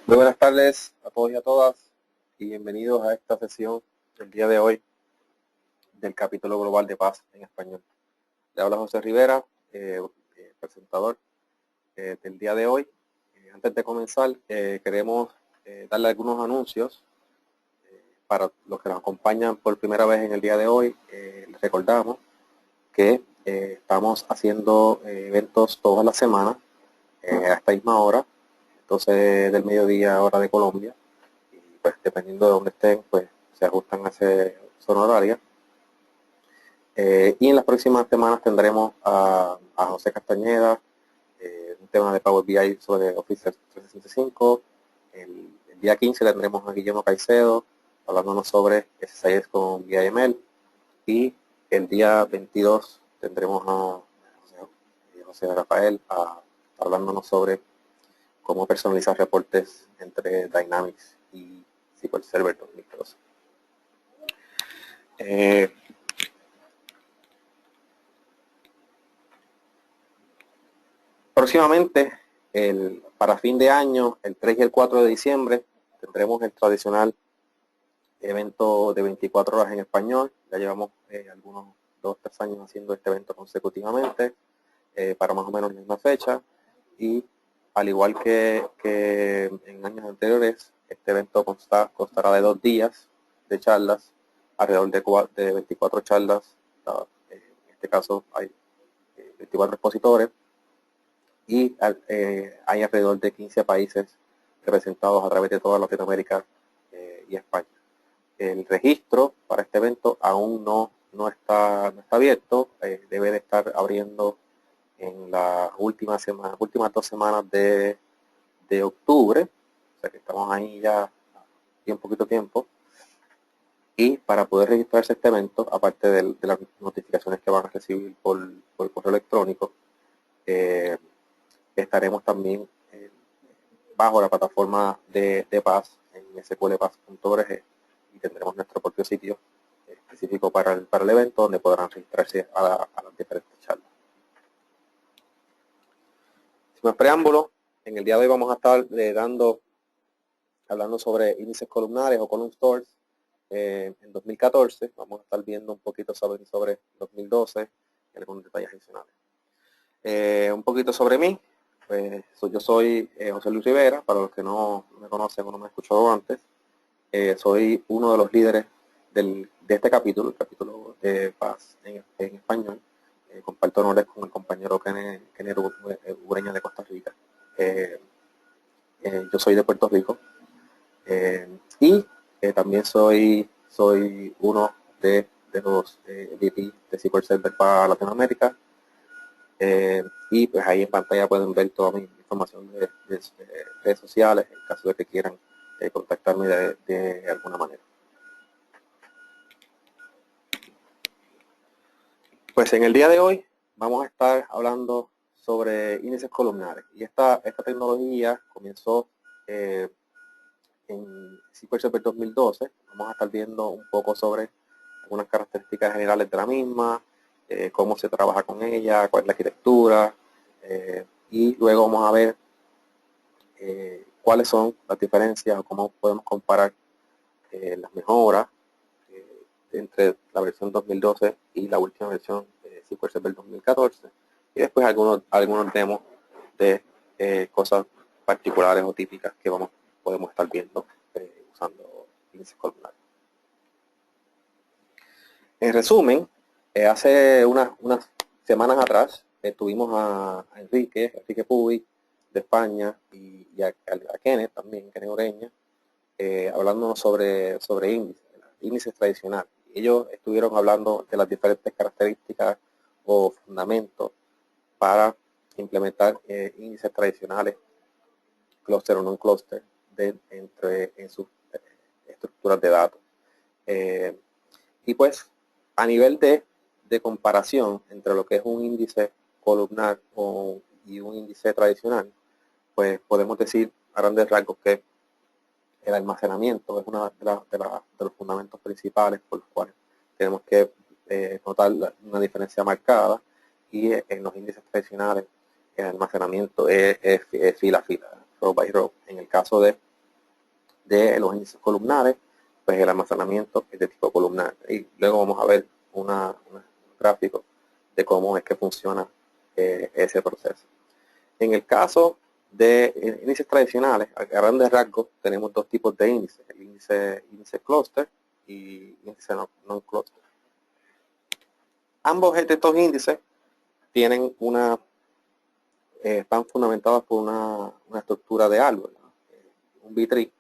Muy buenas tardes a todos y a todas y bienvenidos a esta sesión del día de hoy del capítulo global de paz en español. Le habla José Rivera, presentador del día de hoy. Antes de comenzar, queremos darle algunos anuncios para los que nos acompañan por primera vez en el día de hoy. Les recordamos que estamos haciendo eventos todas las semanas a esta misma hora, 12 del mediodía, hora de Colombia, y pues dependiendo de dónde estén, pues se ajustan a esa zona horaria. Y en las próximas semanas tendremos a José Castañeda, un tema de Power BI sobre Office 365. El día 15 tendremos a Guillermo Caicedo hablándonos sobre SSIS con VIML, y el día 22 tendremos a José Rafael hablándonos sobre cómo personalizar reportes entre Dynamics y SQL Server 2012. Próximamente, para fin de año, el 3 y el 4 de diciembre, tendremos el tradicional evento de 24 horas en español. Ya llevamos algunos 2 o 3 años haciendo este evento consecutivamente, para más o menos la misma fecha, y al igual que en años anteriores, este evento constará de 2 días de charlas, alrededor de 24 charlas. En este caso hay 24 expositores, y hay alrededor de 15 países representados a través de toda Latinoamérica y España. El registro para este evento aún no está abierto, debe de estar abriendo en las últimas 2 semanas de octubre, o sea que estamos ahí ya bien poquito tiempo. Y para poder registrarse este evento, aparte de las notificaciones que van a recibir por correo electrónico, estaremos también bajo la plataforma de paz en sqlpaz.org, y tendremos nuestro propio sitio específico para el evento, donde podrán registrarse a las diferentes charlas. Sin más preámbulo, en el día de hoy vamos a estar hablando sobre índices columnares o column stores en 2014. Vamos a estar viendo un poquito sobre 2012 y algunos detalles adicionales. Un poquito sobre mí. Pues yo soy José Luis Rivera, para los que no me conocen o no me han escuchado antes. Soy uno de los líderes de este capítulo, el capítulo de paz en español. Comparto honores con el compañero Kenner Ureña de Costa Rica. Yo soy de Puerto Rico, y también soy uno de los VP de SQL Server para Latinoamérica. Y pues ahí en pantalla pueden ver toda mi información de redes sociales, en caso de que quieran contactarme de alguna manera. Pues en el día de hoy vamos a estar hablando sobre índices columnares, y esta tecnología comenzó en SQL Server 2012. Vamos a estar viendo un poco sobre algunas características generales de la misma, cómo se trabaja con ella, cuál es la arquitectura, y luego vamos a ver cuáles son las diferencias o cómo podemos comparar las mejoras entre la versión 2012 y la última versión de SQL Server 2014, y después algunos demos de cosas particulares o típicas que podemos estar viendo usando índices columnares. En resumen, hace unas semanas atrás tuvimos a Enrique Puy de España, y a Kenneth también, Kenneth Ureña, hablándonos sobre índices tradicionales. Ellos estuvieron hablando de las diferentes características o fundamentos para implementar índices tradicionales, cluster o non cluster, en sus estructuras de datos. Y pues a nivel de comparación entre lo que es un índice columnar y un índice tradicional, pues podemos decir a grandes rasgos que el almacenamiento es uno de los fundamentos principales por los cuales tenemos que notar una diferencia marcada, y en los índices tradicionales el almacenamiento es fila a fila, row by row. En el caso de de los índices columnares, pues el almacenamiento es de tipo columnar. Y luego vamos a ver un gráfico de cómo es que funciona ese proceso. En el caso de índices tradicionales, a grandes rasgos, tenemos dos tipos de índices, el índice cluster y índice non-cluster. Ambos de estos índices tienen están fundamentados por una estructura de árbol, ¿no? Un B-tree.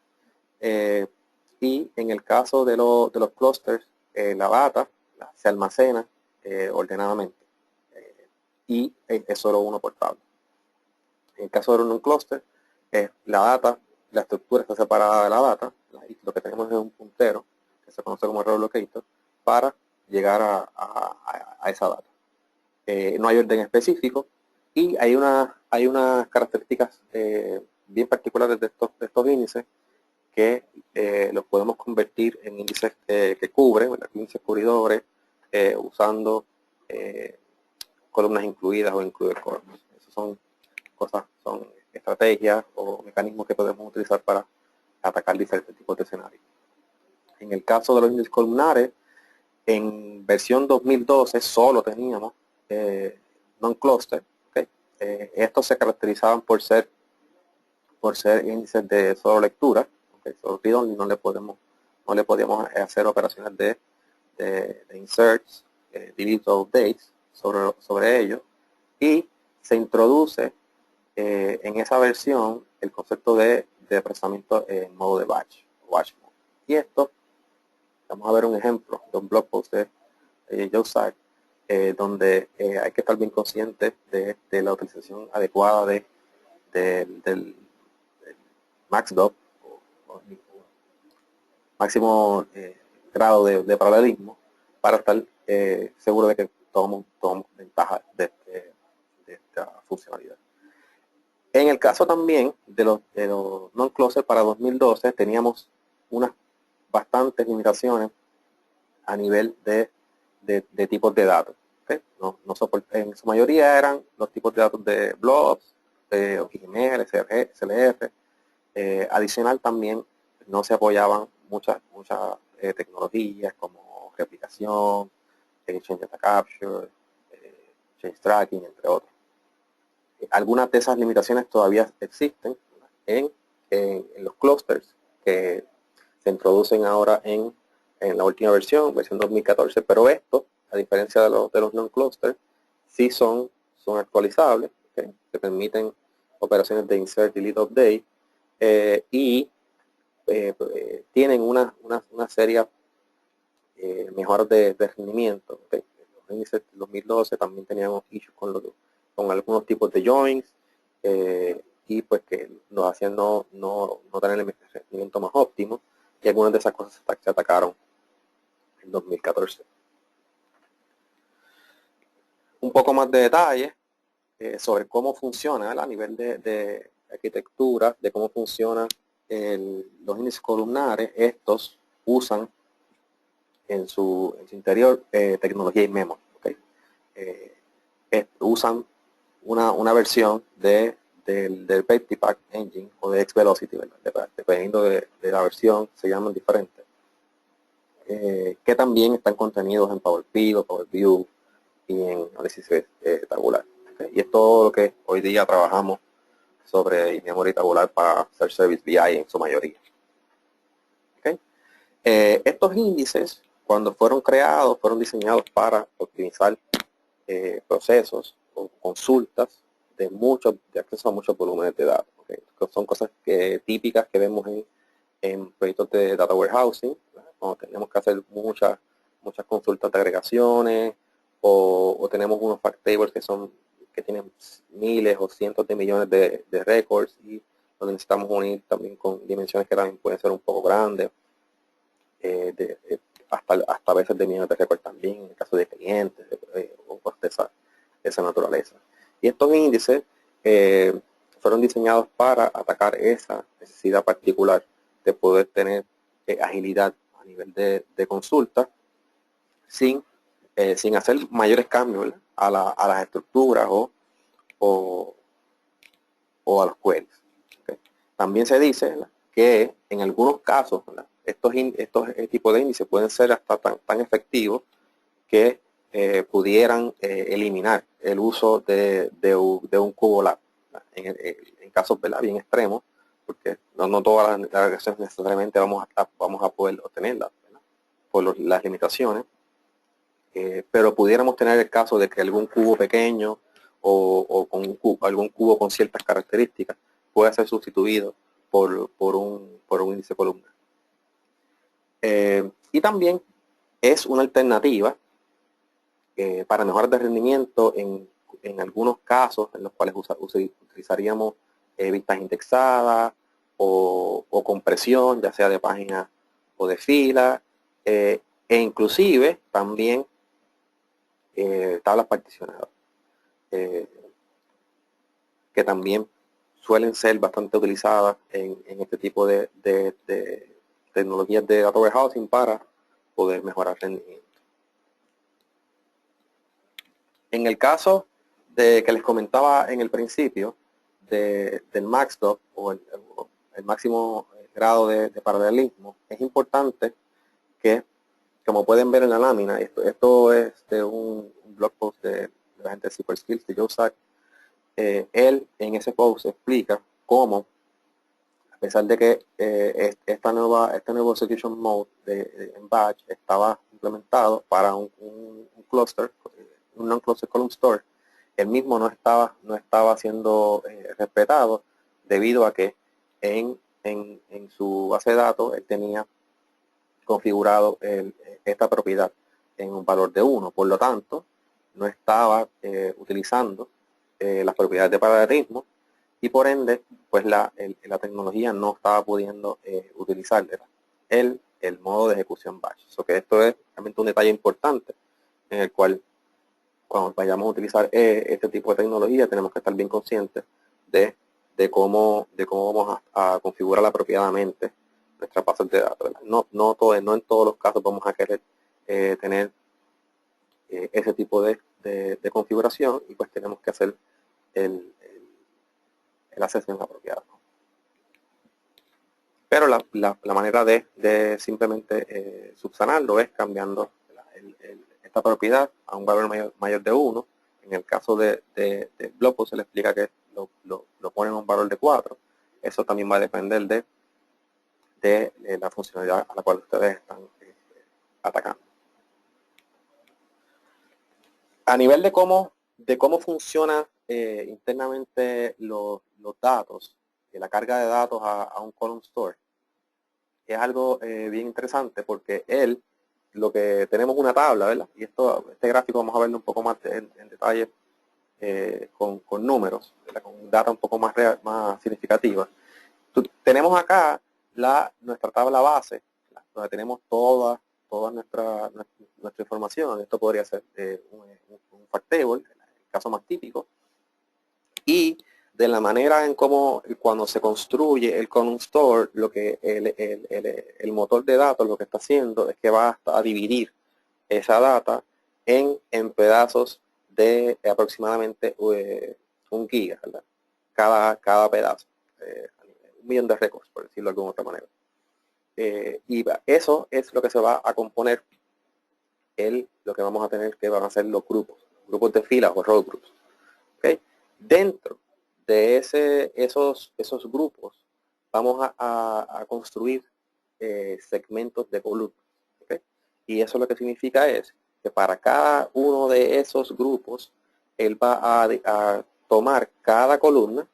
Y en el caso de los clusters, la data se almacena ordenadamente y es solo uno portable. En el caso de un cluster, la estructura está separada de la data, y lo que tenemos es un puntero, que se conoce como error locator, para llegar a esa data. No hay orden específico y hay unas características bien particulares de estos índices que los podemos convertir en índices que cubren, índices cubridores, usando columnas incluidas o included columns. Esas son estrategias o mecanismos que podemos utilizar para atacar diferentes tipos de escenarios. En el caso de los índices columnares, en versión 2012 solo teníamos non-cluster. ¿Okay? Estos se caracterizaban por ser índices de solo lectura, ¿okay? Solo read only, no le podíamos hacer operaciones de inserts, delete o updates sobre ellos, y se introduce en esa versión el concepto de procesamiento en modo de batch mode. Y esto, vamos a ver un ejemplo de un blog post de Joe Sacks, donde hay que estar bien consciente de la utilización adecuada del MaxDop, o máximo grado de paralelismo, para estar seguro de que tomamos ventaja de esta funcionalidad. En el caso también de los non-cluster para 2012 teníamos unas bastantes limitaciones a nivel de tipos de datos. ¿Okay? En su mayoría eran los tipos de datos de blobs, XML, SLF. Adicional también no se apoyaban muchas tecnologías como replicación, change data capture, change tracking, entre otros. Algunas de esas limitaciones todavía existen en los clusters que se introducen ahora en la última versión 2014, pero esto, a diferencia de los non-clusters, sí son actualizables, ¿okay? Se permiten operaciones de insert, delete, update, y tienen una seria mejoras de rendimiento. ¿Okay? Los índices de 2012 también teníamos issues con algunos tipos de joins, y pues que nos hacían no tener el rendimiento más óptimo, y algunas de esas cosas se atacaron en 2014. Un poco más de detalle sobre cómo funciona a nivel de arquitectura, de cómo funcionan los índices columnares. Estos usan en su interior tecnología in-memory. ¿Okay? Usan una versión del PagePack Engine o de XVelocity, ¿verdad? Dependiendo de la versión, se llaman diferentes, que también están contenidos en PowerPoint o PowerView y en análisis tabular. ¿Okay? Y es todo lo que hoy día trabajamos sobre in-memory tabular para Self-Service BI en su mayoría. ¿Okay? Estos índices, cuando fueron creados, fueron diseñados para optimizar procesos o consultas de acceso a muchos volúmenes de datos. ¿Okay? Son cosas típicas que vemos en proyectos de data warehousing, ¿verdad? Cuando tenemos que hacer muchas consultas de agregaciones, o tenemos unos fact tables que tienen miles o cientos de millones de records, y donde necesitamos unir también con dimensiones que también pueden ser un poco grandes, hasta a veces de millones de records también, en el caso de clientes o cosas de esa naturaleza. Y estos índices fueron diseñados para atacar esa necesidad particular de poder tener agilidad a nivel de consulta sin hacer mayores cambios, ¿verdad? a las estructuras o a los queries. ¿Okay? También se dice, ¿verdad?, que en algunos casos, ¿verdad?, estos tipos de índices pueden ser hasta tan efectivos que pudieran eliminar el uso de un cubo lab en casos, ¿verdad?, bien extremos, porque no todas las regresiones necesariamente vamos a poder obtenerlas, ¿verdad?, por las limitaciones, pero pudiéramos tener el caso de que algún cubo pequeño o con algún cubo con ciertas características pueda ser sustituido por un índice columnar. Y también es una alternativa para mejoras de rendimiento en algunos casos en los cuales utilizaríamos vistas indexadas o compresión, ya sea de página o de fila, e inclusive también tablas particionadas, que también suelen ser bastante utilizadas en este tipo de tecnologías de data warehousing para poder mejorar el rendimiento. En el caso de que les comentaba en el principio del MaxDoc o el máximo grado de paralelismo, es importante que, como pueden ver en la lámina, esto es de un blog post de la gente de Superskills, de Joe Sack. Él en ese post explica cómo, a pesar de que este nuevo execution mode en batch estaba implementado para un cluster, un non-cluster column store, el mismo no estaba siendo respetado debido a que en su base de datos él tenía configurado esta propiedad en un valor de 1. Por lo tanto, no estaba utilizando las propiedades de paralelismo y por ende, pues la tecnología no estaba pudiendo utilizar el modo de ejecución batch. Que esto es realmente un detalle importante en el cual, cuando vayamos a utilizar este tipo de tecnología, tenemos que estar bien conscientes de cómo vamos a configurar apropiadamente nuestras bases de datos, ¿verdad? No en todos los casos vamos a querer tener ese tipo de configuración, y pues tenemos que hacer el accessment apropiado. Pero la manera de simplemente subsanarlo es cambiando esta propiedad a un valor mayor de 1. En el caso de Blogpost se le explica que lo ponen a un valor de 4. Eso también va a depender de la funcionalidad a la cual ustedes están atacando. A nivel de cómo funciona internamente los datos, la carga de datos a un column store, es algo bien interesante, porque lo que tenemos una tabla, ¿verdad? Y este gráfico vamos a verlo un poco más en detalle con números, ¿verdad?, con data un poco más significativa. Tenemos acá nuestra tabla base, ¿verdad?, donde tenemos toda nuestra información. Esto podría ser un fact table, el caso más típico. Y de la manera en cómo, cuando se construye el column store, lo que el motor de datos lo que está haciendo es que va a dividir esa data en pedazos de aproximadamente 1 giga, ¿verdad?, cada pedazo, 1.000.000 de récords, por decirlo de alguna otra manera. Y eso es lo que se va a componer lo que vamos a tener, que van a ser los grupos de filas o row groups. ¿Okay? Dentro de esos grupos vamos a construir segmentos de columnas. ¿Okay? Y eso lo que significa es que para cada uno de esos grupos él va a tomar cada columna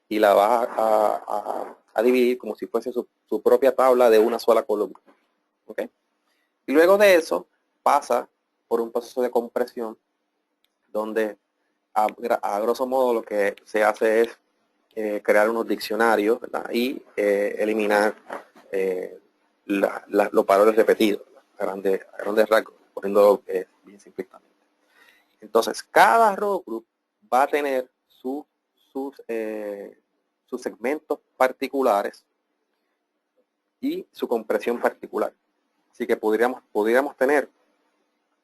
y la va a dividir como si fuese su propia tabla de una sola columna. ¿Okay? Y luego de eso pasa por un proceso de compresión donde a grosso modo lo que se hace es crear unos diccionarios, ¿verdad?, y eliminar los valores repetidos a grandes rasgos, poniendo bien simplistamente. Entonces, cada row group va a tener sus segmentos particulares y su compresión particular. Así que podríamos tener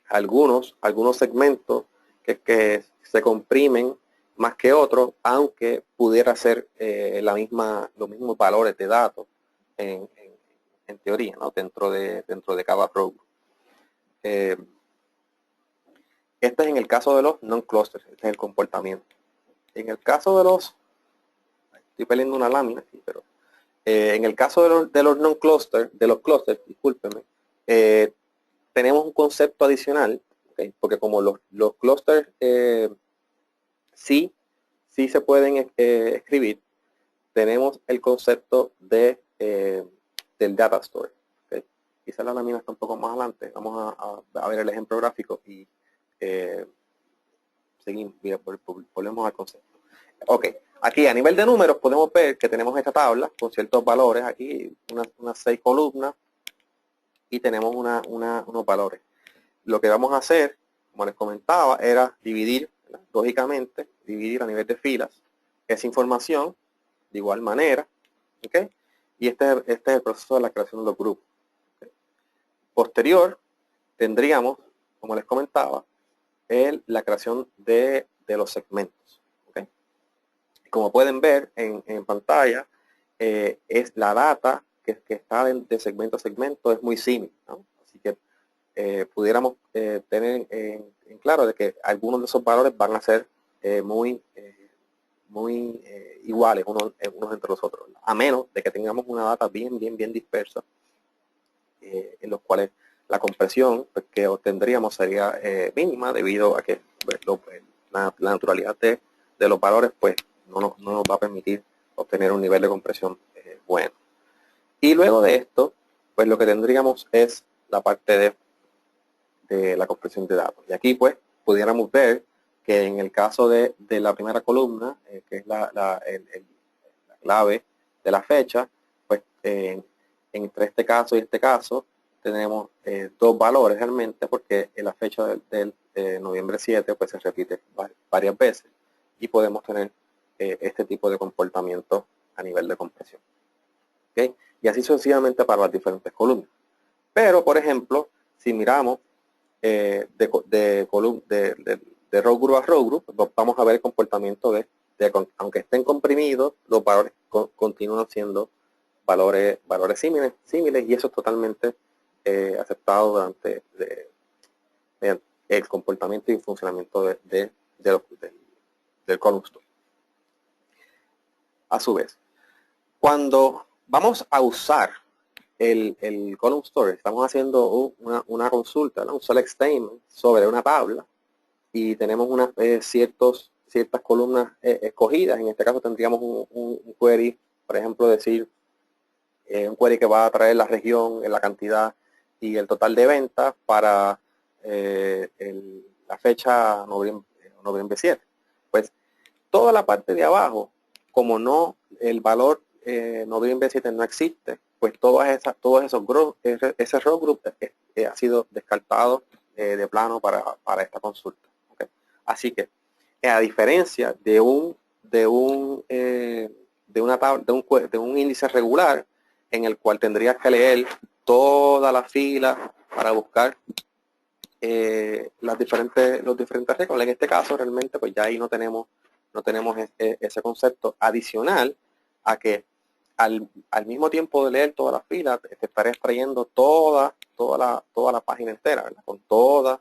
algunos segmentos que se comprimen más que otros, aunque pudiera ser los mismos valores de datos en teoría, ¿no? dentro de cada row group. Este es en el caso de los non-clusters, este es el comportamiento. En el caso de los, estoy peleando una lámina aquí, pero en el caso de los non-clusters, de los clusters, discúlpenme, tenemos un concepto adicional, ¿okay? Porque como los clusters sí se pueden escribir, tenemos el concepto de del data store. ¿Okay? Quizás la lámina está un poco más adelante. Vamos a ver el ejemplo gráfico y seguimos, volvemos al concepto. Ok, aquí a nivel de números podemos ver que tenemos esta tabla con ciertos valores, aquí unas 6 columnas y tenemos unos valores. Lo que vamos a hacer, como les comentaba, era dividir, lógicamente, dividir a nivel de filas esa información de igual manera, ¿ok? Y este es el proceso de la creación de los grupos. ¿Okay? Posterior, tendríamos, como les comentaba, la creación de los segmentos. ¿Okay? Como pueden ver en pantalla, es la data que está de segmento a segmento es muy similar, ¿no? Así que pudiéramos tener en claro de que algunos de esos valores van a ser muy iguales unos entre los otros, a menos de que tengamos una data bien dispersa, en los cuales la compresión que obtendríamos sería mínima debido a que pues, la naturalidad de los valores pues no nos va a permitir obtener un nivel de compresión bueno. Y luego de esto, pues lo que tendríamos es la parte de la compresión de datos. Y aquí pues pudiéramos ver que en el caso de la primera columna, que es la clave de la fecha, pues entre este caso y este caso tenemos dos valores realmente, porque en la fecha del noviembre 7 pues se repite varias veces y podemos tener este tipo de comportamiento a nivel de compresión. ¿Okay? Y así sucesivamente para las diferentes columnas. Pero, por ejemplo, si miramos de row group a row group, vamos a ver el comportamiento aunque estén comprimidos, los valores continúan siendo valores similares, y eso es totalmente aceptado durante el comportamiento y funcionamiento del column store. A su vez, cuando vamos a usar el column store, estamos haciendo una consulta, ¿no? Un select statement sobre una tabla y tenemos ciertas columnas escogidas. En este caso tendríamos un query, por ejemplo, decir un query que va a traer la región, la cantidad y el total de ventas para la fecha noviembre 7. Pues toda la parte de abajo, como no el valor noviembre 7 no existe, pues todos esos grupos, ese row group ha sido descartado de plano para esta consulta. ¿Okay? Así que a diferencia de un índice regular en el cual tendrías que leer toda la fila para buscar los diferentes récords, en este caso realmente pues ya ahí no tenemos ese concepto adicional a que al mismo tiempo de leer toda la fila te estaré extrayendo toda la página entera, ¿verdad? Con todas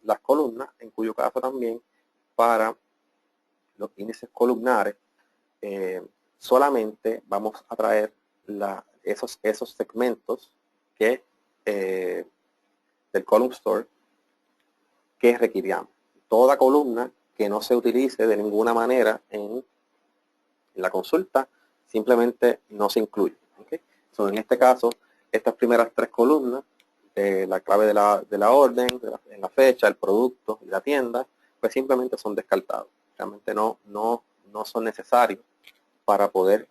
las columnas, en cuyo caso también para los índices columnares solamente vamos a traer esos segmentos que del column store que requeríamos. Toda columna que no se utilice de ninguna manera en la consulta simplemente no se incluye. ¿Okay? So, en este caso, estas primeras 3 columnas, la clave de la orden, en la fecha, el producto y la tienda, pues simplemente son descartados. Realmente no son necesarios para poder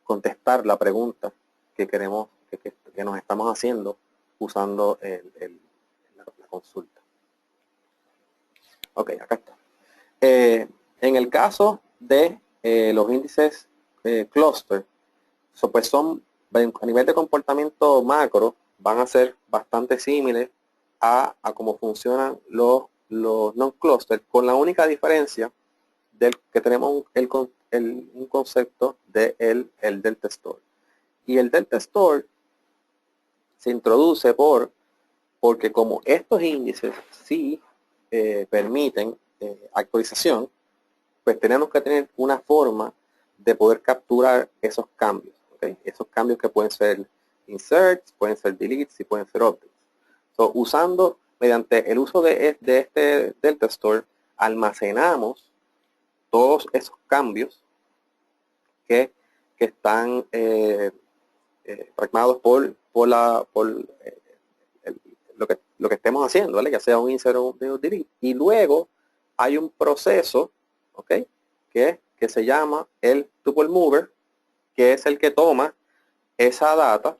contestar la pregunta que queremos, que nos estamos haciendo usando la consulta. Ok, acá está. En el caso de los índices cluster, pues a nivel de comportamiento macro, van a ser bastante similares a cómo funcionan los non-cluster, con la única diferencia que tenemos un concepto del delta store. Y el Delta Store se introduce porque como estos índices sí permiten actualización, pues tenemos que tener una forma de poder capturar esos cambios. ¿Okay? Esos cambios que pueden ser inserts, pueden ser deletes y pueden ser updates. So, mediante el uso de este Delta Store, almacenamos todos esos cambios que están plasmados por lo que estemos haciendo, ¿vale? Ya sea un insert o un delete. Y luego hay un proceso, ¿ok? Que se llama el tuple mover, que es el que toma esa data,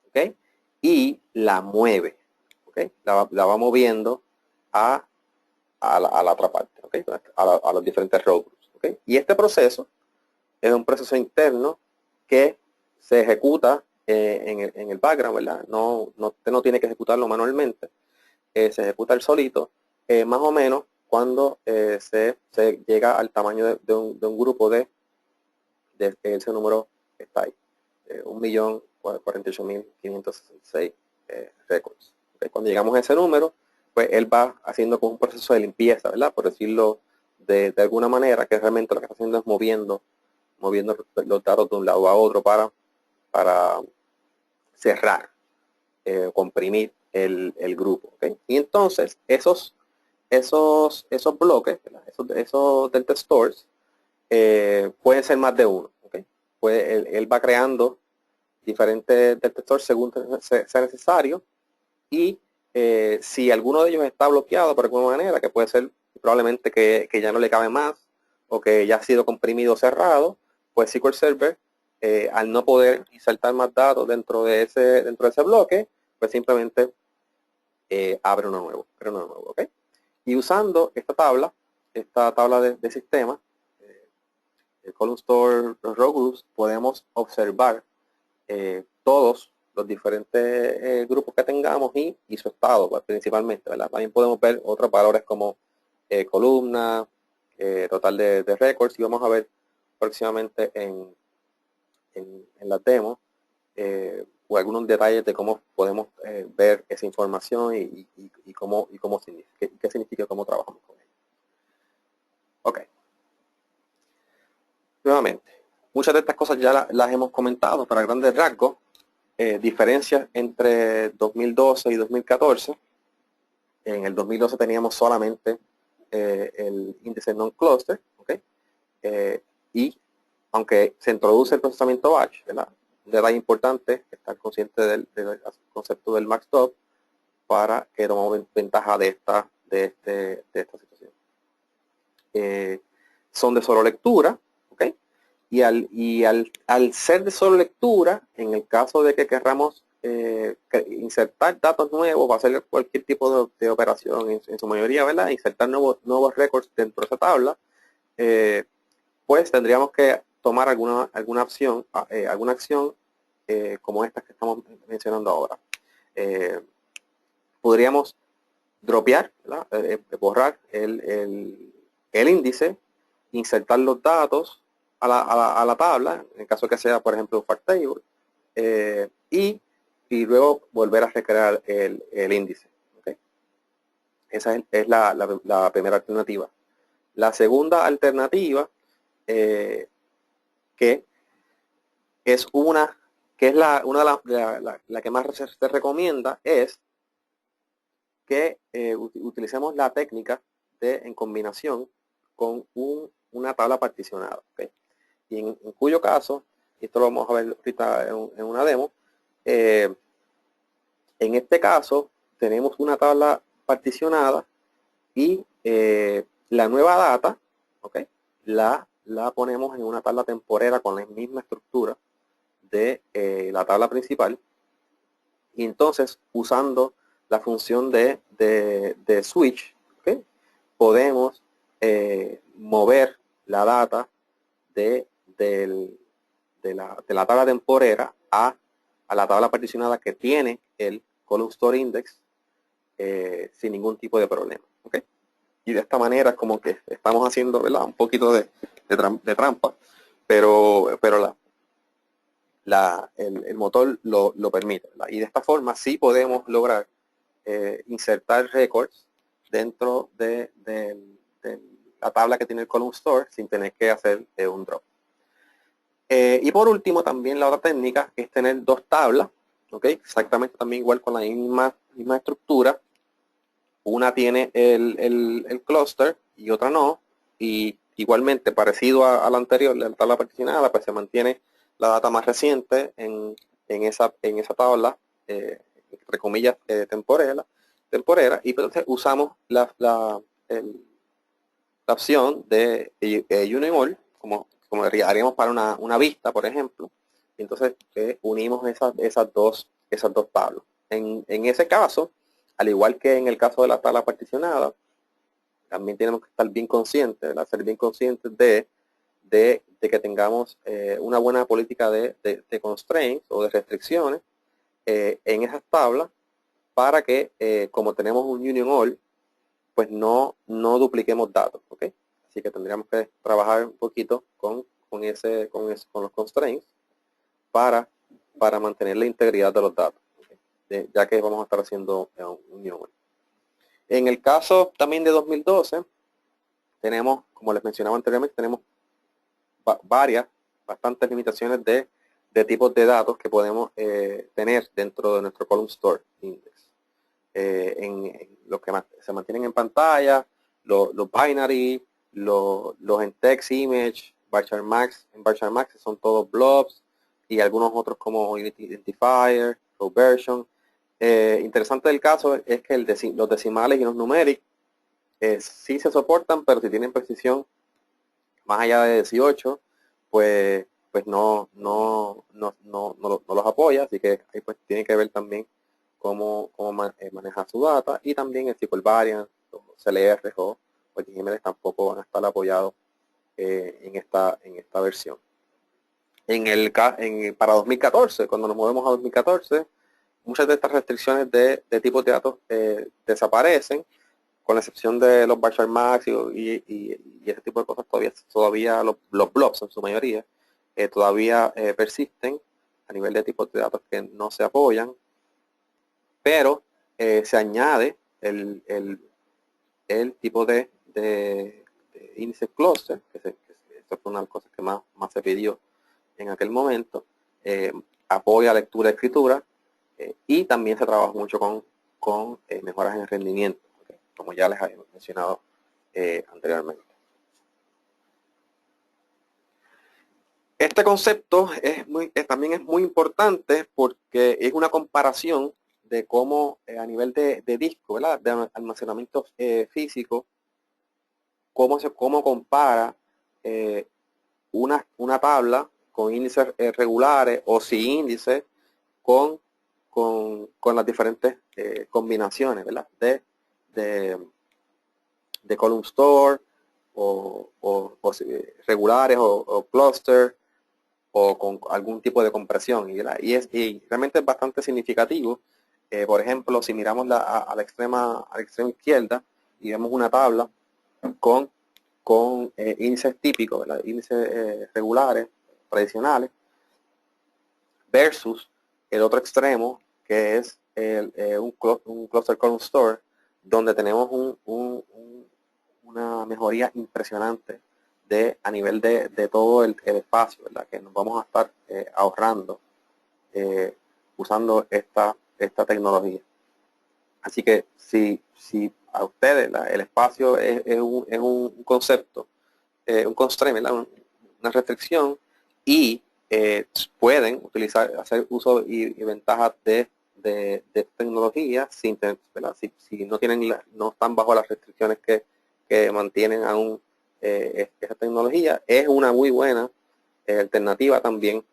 ¿ok? Y la mueve, ¿ok? La va moviendo a la otra parte, ¿ok? A los diferentes row groups, ¿ok? Y este proceso es un proceso interno que se ejecuta en el background, ¿verdad? Usted no tiene que ejecutarlo manualmente, se ejecuta el solito, más o menos cuando se llega al tamaño de un grupo de ese número que está ahí, 1.048.566 récords. ¿Okay? Cuando llegamos a ese número, pues él va haciendo como un proceso de limpieza, ¿verdad? Por decirlo de alguna manera, que realmente lo que está haciendo es moviendo los datos de un lado a otro para cerrar, comprimir el grupo. ¿Okay? Y entonces esos bloques, esos Delta Stores, pueden ser más de uno. ¿Okay? Él va creando diferentes Delta Stores según sea necesario, y si alguno de ellos está bloqueado por alguna manera, que puede ser probablemente que ya no le cabe más o que ya ha sido comprimido o cerrado, pues SQL Server, al no poder insertar más datos dentro de ese bloque, pues simplemente abre uno nuevo, ¿ok? Y usando esta tabla de sistema, el column store, los row groups, podemos observar todos los diferentes grupos que tengamos y su estado, pues, principalmente, ¿verdad? También podemos ver otros valores como columna, total de records, y vamos a ver próximamente en la demo o algunos detalles de cómo podemos ver esa información y cómo significa, qué significa, cómo trabajamos con ella. Ok. Nuevamente, muchas de estas cosas ya las hemos comentado para grandes rasgos. Diferencias entre 2012 y 2014. En el 2012 teníamos solamente el índice non-cluster, ¿okay? Y aunque se introduce el procesamiento batch, ¿verdad? Un detalle importante, estar consciente del concepto del max-top para que tomemos ventaja de esta situación. Son de solo lectura, ¿ok? Y al ser de solo lectura, en el caso de que querramos insertar datos nuevos, va a ser cualquier tipo de operación, en su mayoría, ¿verdad? Insertar nuevos records dentro de esa tabla, pues tendríamos que tomar alguna acción como estas que estamos mencionando ahora. Podríamos dropear, borrar el índice, insertar los datos a la tabla, en el caso que sea, por ejemplo, un fact table, y luego volver a recrear el índice. ¿Okay? Esa es la primera alternativa. La segunda alternativa, que es una de la que más se recomienda, es que utilicemos la técnica en combinación con una tabla particionada. ¿Okay? Y en cuyo caso, y esto lo vamos a ver ahorita en una demo, en este caso tenemos una tabla particionada y la nueva data, ¿okay? la ponemos en una tabla temporera con la misma estructura de la tabla principal, y entonces usando la función de switch, ¿okay? Podemos mover la data de la tabla temporera a la tabla particionada que tiene el column store index sin ningún tipo de problema. ¿Okay? Y de esta manera es como que estamos haciendo, ¿verdad?, un poquito de trampa, pero el motor lo permite, ¿verdad? Y de esta forma sí podemos lograr insertar récords dentro de la tabla que tiene el Column Store sin tener que hacer un drop. Y por último, también la otra técnica es tener dos tablas, ¿ok? Exactamente también igual con la misma estructura. Una tiene el cluster y otra no. Y igualmente, parecido a la anterior, la tabla particionada, pues se mantiene la data más reciente en esa tabla, entre comillas, temporera. Y entonces usamos la opción de Union All, como haríamos para una vista, por ejemplo. Y entonces unimos esas dos tablas. En ese caso, al igual que en el caso de la tabla particionada, también tenemos que estar bien conscientes, ¿verdad? Ser bien conscientes de que tengamos una buena política de constraints o de restricciones en esas tablas para que, como tenemos un Union All, pues no dupliquemos datos, ¿ok? Así que tendríamos que trabajar un poquito con los constraints para mantener la integridad de los datos, ¿okay? Ya que vamos a estar haciendo un Union All. En el caso también de 2012, tenemos, como les mencionaba anteriormente, tenemos bastantes limitaciones de tipos de datos que podemos tener dentro de nuestro Column Store Index. En los que se mantienen en pantalla, los binary, los en text, image, varchar max. En varchar max son todos blobs y algunos otros como unity identifier, conversion. Interesante del caso es que los decimales y los numeric sí se soportan, pero si tienen precisión más allá de 18, pues no los apoya, así que ahí pues tiene que ver también cómo manejar su data, y también el SQL variant, los CLR o XML tampoco van a estar apoyados en esta versión. Para 2014, cuando nos movemos a 2014, muchas de estas restricciones de tipos de datos desaparecen, con la excepción de los varchar max y ese tipo de cosas. Todavía los blobs en su mayoría todavía persisten a nivel de tipos de datos que no se apoyan, pero se añade el tipo de índice cluster, que esto fue una de las cosas que más se pidió en aquel momento. Apoya lectura y escritura, y también se trabaja mucho con mejoras en el rendimiento, ¿okay? Como ya les había mencionado anteriormente. Este concepto también es muy importante porque es una comparación de cómo a nivel de disco, ¿verdad? De almacenamiento físico, cómo compara una tabla con índices regulares o sin índices con las diferentes combinaciones, ¿verdad? De column store o regulares o cluster, o con algún tipo de compresión, y realmente es bastante significativo. Por ejemplo, si miramos a la extrema izquierda y vemos una tabla con índices típicos, ¿verdad? Índices regulares, tradicionales, versus el otro extremo, que es un cluster column store, donde tenemos una mejoría impresionante a nivel de todo el espacio, ¿verdad? Que nos vamos a estar ahorrando usando esta tecnología. Así que si a ustedes el espacio es un concepto, un constraint, ¿verdad? Una restricción, y pueden hacer uso y ventajas de tecnología sin tener, ¿verdad? Si no están bajo las restricciones que mantienen aún esa tecnología, es una muy buena alternativa también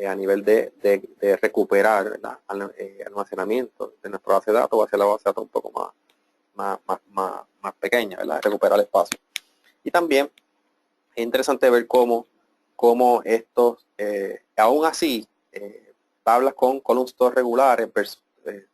a nivel de recuperar, ¿verdad? Almacenamiento de nuestra base de datos, o hacia la base de datos un poco más pequeña, ¿verdad? Recuperar espacio. Y también es interesante ver cómo estos, aún así, tablas con column store regulares versus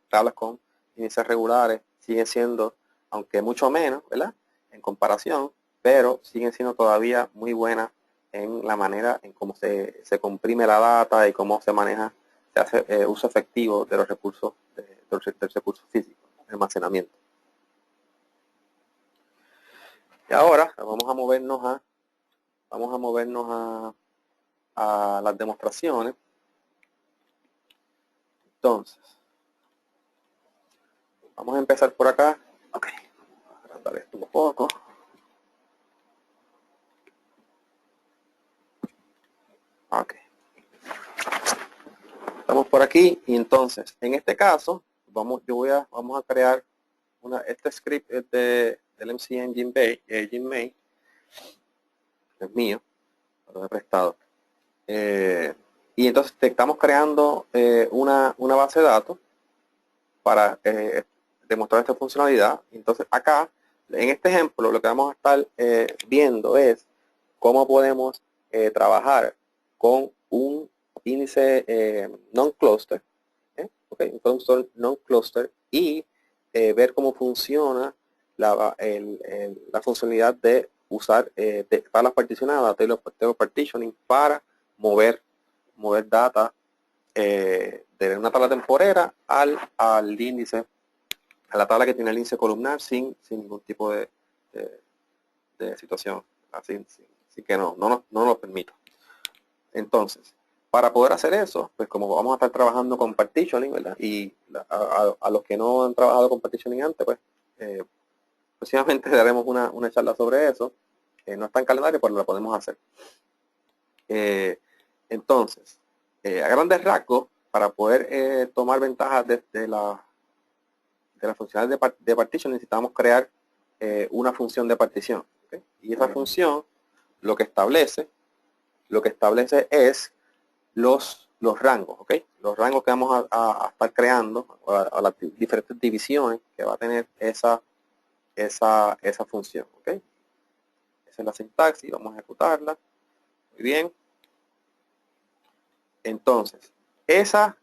tablas con índices regulares siguen siendo, aunque mucho menos, ¿verdad? En comparación, pero siguen siendo todavía muy buenas en la manera en cómo se comprime la data y cómo se maneja, se hace uso efectivo de los recursos, del recurso físico, almacenamiento. Y ahora vamos a movernos a las demostraciones. Entonces, vamos a empezar por acá. Ok, vamos a agrandar esto un poco. Ok. Estamos por aquí y entonces, en este caso, vamos a crear este script es del MC Engine Main, es mío, lo he prestado. Y entonces estamos creando una base de datos para demostrar esta funcionalidad. Entonces acá, en este ejemplo, lo que vamos a estar viendo es cómo podemos trabajar con un índice non-cluster, un cluster non-cluster, y ver cómo funciona la funcionalidad de usar tablas particionadas, table partitioning, para mover data de una tabla temporera al índice, a la tabla que tiene el índice columnar sin ningún tipo de situación, así que no lo permito. Entonces, para poder hacer eso, pues como vamos a estar trabajando con partitioning, ¿verdad? Y a los que no han trabajado con partitioning antes, pues próximamente daremos una charla sobre eso. No está en calendario, pero lo podemos hacer. Entonces, a grandes rasgos, para poder tomar ventajas de las funciones de partition, necesitamos crear una función de partición. ¿Okay? Y esa función lo que establece es los rangos, ¿ok? Los rangos que vamos a estar creando, a las diferentes divisiones que va a tener esa función, ¿ok? Esa es la sintaxis, vamos a ejecutarla. Muy bien. Entonces, esa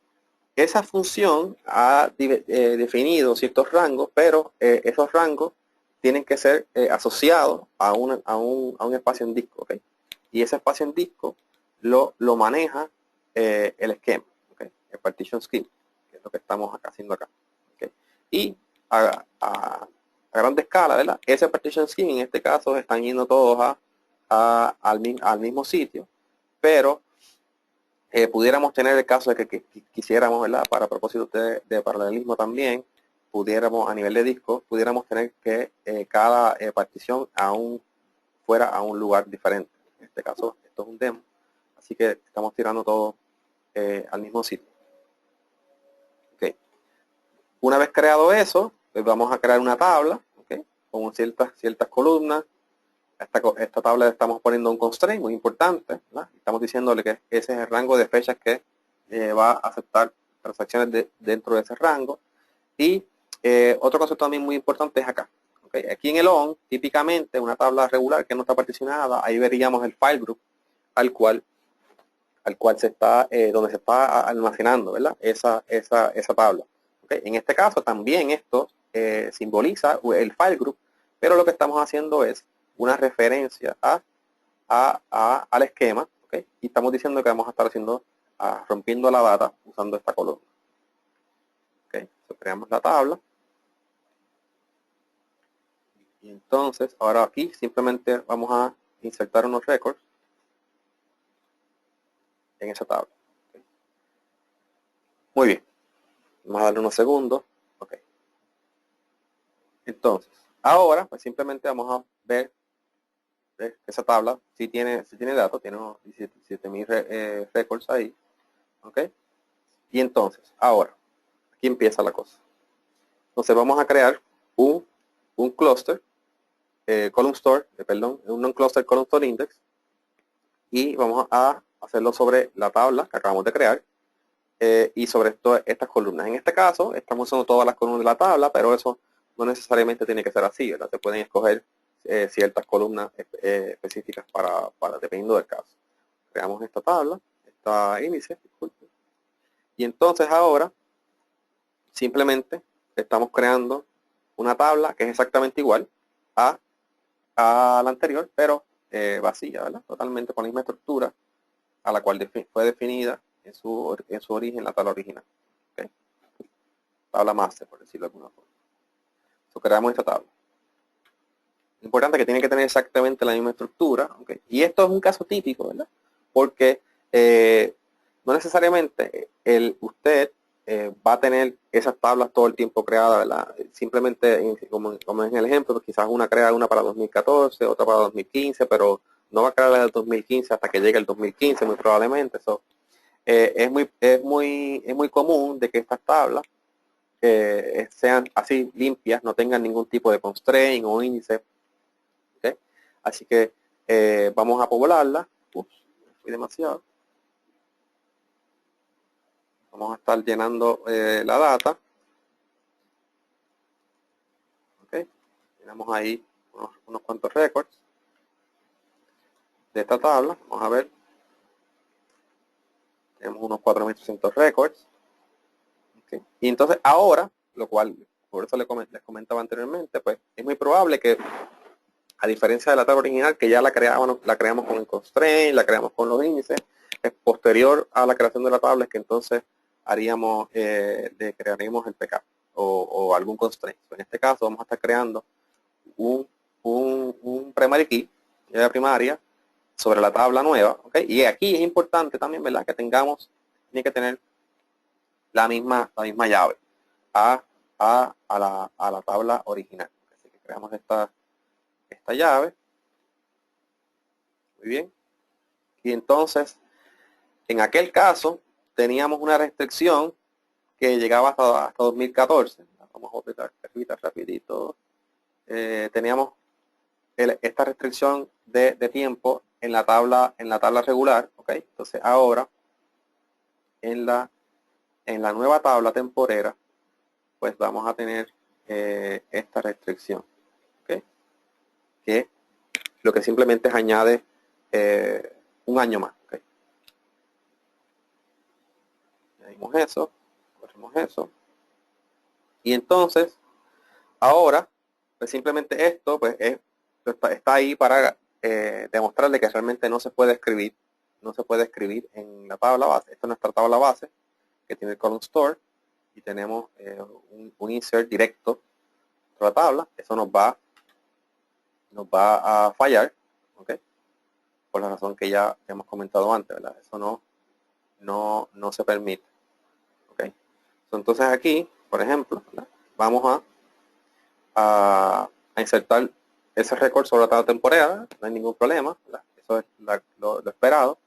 función ha definido ciertos rangos, pero esos rangos tienen que ser asociados a un espacio en disco, ¿ok? Y ese espacio en disco lo maneja el esquema, ¿okay? El partition scheme, que es lo que estamos haciendo acá, ¿okay? Y a gran escala, ¿verdad? Ese partition scheme en este caso están yendo todos al mismo sitio, pero pudiéramos tener el caso de que quisiéramos, ¿verdad? Para propósito de paralelismo también, pudiéramos, a nivel de disco, pudiéramos tener que cada partición fuera a un lugar diferente. En este caso, esto es un demo, así que estamos tirando todo al mismo sitio. Okay. Una vez creado eso, pues vamos a crear una tabla, ¿okay? Con ciertas columnas. Esta tabla le estamos poniendo un constraint muy importante, ¿verdad? Estamos diciéndole que ese es el rango de fechas que va a aceptar transacciones dentro de ese rango. Y otro concepto también muy importante es acá. ¿Okay? Aquí en el on, típicamente una tabla regular que no está particionada, ahí veríamos el file group al cual donde se está almacenando, ¿verdad? Esa tabla. ¿Okay? En este caso también esto simboliza el file group, pero lo que estamos haciendo es una referencia al esquema, ¿okay? Y estamos diciendo que vamos a estar rompiendo la data usando esta columna. ¿Okay? Entonces, creamos la tabla. Y entonces, ahora aquí simplemente vamos a insertar unos records en esa tabla. ¿Okay? Muy bien. Vamos a darle unos segundos. Okay. Entonces, ahora pues simplemente vamos a ver esa tabla si tiene datos, tiene unos 17.000 records ahí, ¿ok? Y entonces, ahora, aquí empieza la cosa. Entonces vamos a crear un cluster, column store, un non-cluster column store index, y vamos a hacerlo sobre la tabla que acabamos de crear, y sobre estas columnas. En este caso, estamos usando todas las columnas de la tabla, pero eso no necesariamente tiene que ser así, ¿verdad? Se pueden escoger ciertas columnas específicas dependiendo del caso. Creamos esta tabla, esta índice, disculpe. Y entonces ahora simplemente estamos creando una tabla que es exactamente igual a la anterior, pero vacía, ¿verdad? Totalmente con la misma estructura a la cual fue definida en su origen la tabla original. ¿Okay? Tabla master, por decirlo de alguna forma. Entonces, creamos esta tabla. Importante que tiene que tener exactamente la misma estructura. ¿Okay? Y esto es un caso típico, ¿verdad? Porque no necesariamente usted va a tener esas tablas todo el tiempo creadas, ¿verdad? Simplemente, como en el ejemplo, pues quizás una crea una para 2014, otra para 2015, pero no va a crear la del 2015 hasta que llegue el 2015, muy probablemente. So, es muy común de que estas tablas sean así limpias, no tengan ningún tipo de constraint o índice. ¿Okay? Así que vamos a poblarla. Ups, fui demasiado. Vamos a estar llenando la data. ¿Okay? Llenamos ahí unos cuantos records de esta tabla. Vamos a ver. Tenemos unos 4.300 records. ¿Okay? Y entonces ahora, lo cual, por eso les comentaba anteriormente, pues es muy probable que, a diferencia de la tabla original, que ya la creamos con el constraint, la creamos con los índices, es posterior a la creación de la tabla, es que entonces crearíamos el PK o algún constraint. En este caso vamos a estar creando un primary key de primaria sobre la tabla nueva, ¿okay? Y aquí es importante también, ¿verdad? Que tiene que tener la misma llave a la tabla original. Así que creamos esta llave. Muy bien. Y entonces, en aquel caso, teníamos una restricción que llegaba hasta 2014. Vamos a repitar rapidito. Teníamos esta restricción de tiempo en la tabla regular. ¿Okay? Entonces, ahora, en la nueva tabla temporera, pues vamos a tener esta restricción. ¿Okay? Que lo que simplemente es añade un año más. ¿Okay? Añadimos eso, corremos eso. Y entonces, ahora, pues simplemente esto pues está ahí para demostrarle que realmente no se puede escribir en la tabla base. Esta es nuestra tabla base, que tiene el column store, y tenemos un insert directo a la tabla. Eso nos va a fallar, ¿okay? Por la razón que ya hemos comentado antes, ¿verdad? Eso no se permite. ¿Okay? Entonces aquí, por ejemplo, ¿verdad? Vamos a insertar ese récord sobre la tabla temporera, no hay ningún problema, ¿verdad? Eso es lo esperado.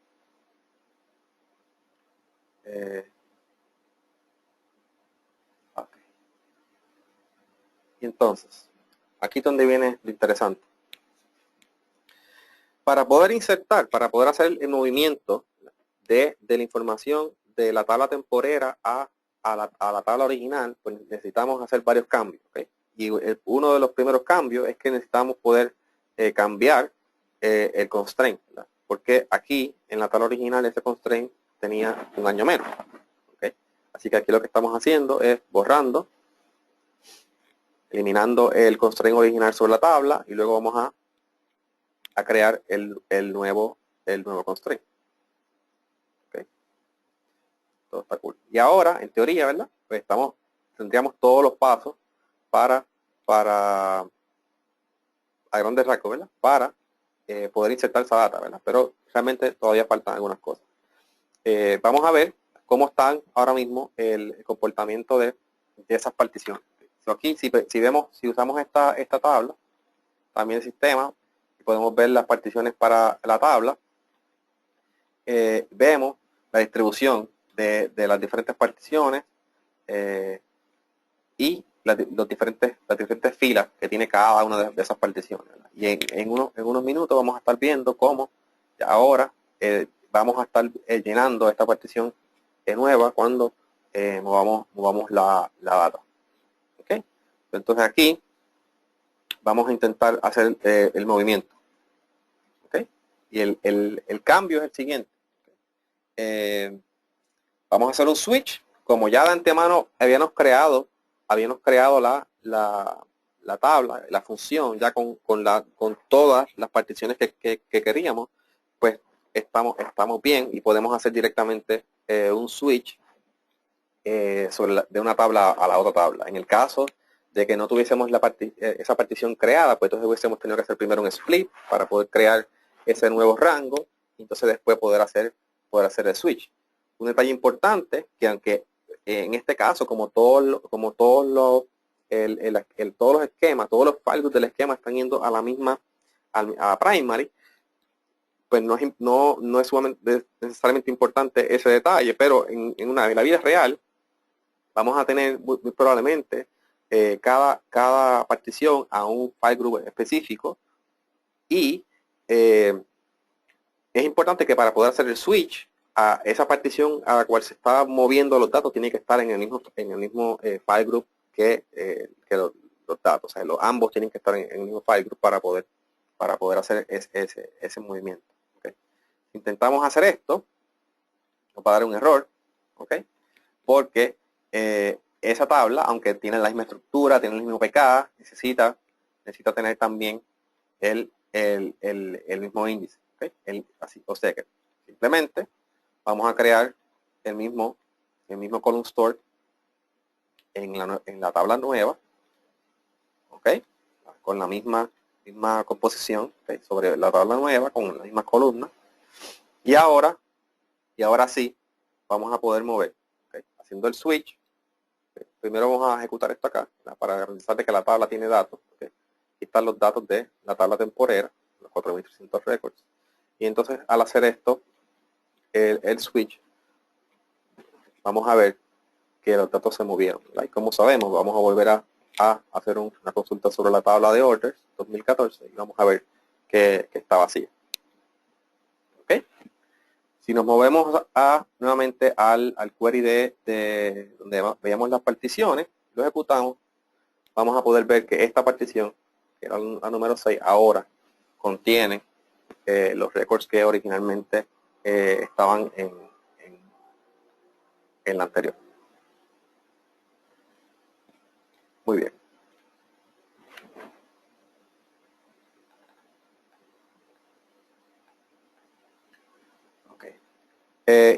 Okay. Y entonces, aquí es donde viene lo interesante. Para poder insertar, para poder hacer el movimiento de la información de la tabla temporera a la tabla original, pues necesitamos hacer varios cambios. ¿Okay? Y uno de los primeros cambios es que necesitamos poder cambiar el constraint, ¿verdad? Porque aquí en la tabla original ese constraint tenía un año menos. ¿Okay? Así que aquí lo que estamos haciendo es borrando, eliminando el constraint original sobre la tabla, y luego vamos a crear el nuevo constraint. ¿Okay? Todo está cool. Y ahora, en teoría, ¿verdad? Pues tendríamos todos los pasos para a grandes rasgos, ¿verdad? Para poder insertar esa data, ¿verdad? Pero realmente todavía faltan algunas cosas. Vamos a ver cómo están ahora mismo el comportamiento de esas particiones. So aquí, si usamos esta tabla, también el sistema, podemos ver las particiones para la tabla. Vemos la distribución de las diferentes particiones y las diferentes filas que tiene cada una de esas particiones, ¿verdad? Y en unos minutos vamos a estar viendo cómo ahora vamos a estar llenando esta partición nueva cuando movamos la data. ¿Okay? Entonces aquí vamos a intentar hacer el movimiento. ¿Okay? Y el cambio es el siguiente. Vamos a hacer un switch. Como ya de antemano habíamos creado la la tabla, la función, ya con todas las particiones que queríamos, pues estamos bien y podemos hacer directamente un switch de una tabla a la otra tabla. En el caso de que no tuviésemos esa partición creada, pues entonces hubiésemos tenido que hacer primero un split para poder crear ese nuevo rango y entonces después poder hacer el switch. Un detalle importante, que aunque en este caso, como todos los esquemas, todos los files del esquema están yendo a la misma, a primary, pues no es sumamente, necesariamente importante ese detalle, pero en la vida real vamos a tener muy probablemente cada partición a un file group específico y es importante que para poder hacer el switch a esa partición a la cual se está moviendo los datos tiene que estar en el mismo file group que los datos. O sea, ambos tienen que estar en el mismo file group para poder hacer ese movimiento. ¿Okay? Intentamos hacer esto, nos va a dar un error, ¿okay? Porque esa tabla, aunque tiene la misma estructura, tiene el mismo pk, necesita tener también el mismo índice. ¿Okay? Así, o sea que simplemente vamos a crear el mismo column store en la tabla nueva, ¿ok? Con la misma composición, ¿okay? Sobre la tabla nueva, con las mismas columnas. Y ahora sí, vamos a poder mover, ¿okay? Haciendo el switch. ¿Okay? Primero vamos a ejecutar esto acá, para garantizar de que la tabla tiene datos. ¿Okay? Aquí están los datos de la tabla temporera, los 4300 records. Y entonces al hacer esto, el switch, vamos a ver que los datos se movieron. ¿Verdad? Y como sabemos, vamos a volver a hacer una consulta sobre la tabla de orders 2014 y vamos a ver que está vacía. ¿Okay? Si nos movemos nuevamente al query de donde veamos las particiones, lo ejecutamos, vamos a poder ver que esta partición, que era la número 6, ahora contiene los records que originalmente estaban en la anterior. Muy bien.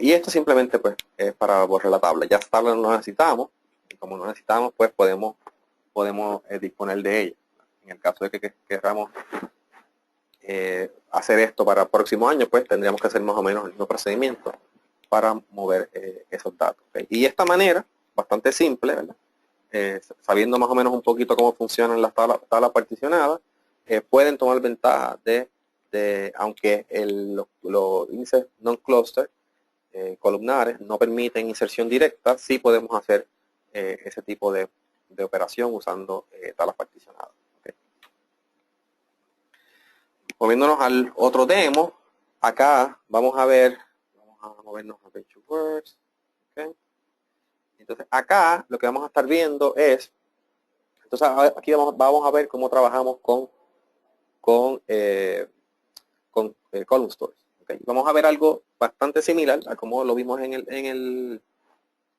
Y esto simplemente pues es para borrar la tabla. Ya esta tabla no la necesitamos, y como no necesitamos, pues podemos disponer de ella. En el caso de que queramos hacer esto para el próximo año, pues tendríamos que hacer más o menos el mismo procedimiento para mover esos datos. ¿Okay? Y de esta manera, bastante simple, ¿verdad? Sabiendo más o menos un poquito cómo funcionan las tablas particionadas, pueden tomar ventaja aunque los índices non-cluster columnares no permiten inserción directa, sí podemos hacer ese tipo de operación usando tablas particionadas. ¿Okay? Moviéndonos al otro demo, acá vamos a movernos a Vector Works. ¿Okay? Entonces acá lo que vamos a estar viendo es, entonces aquí vamos a ver cómo trabajamos con column stores. ¿Okay? Vamos a ver algo bastante similar a como lo vimos en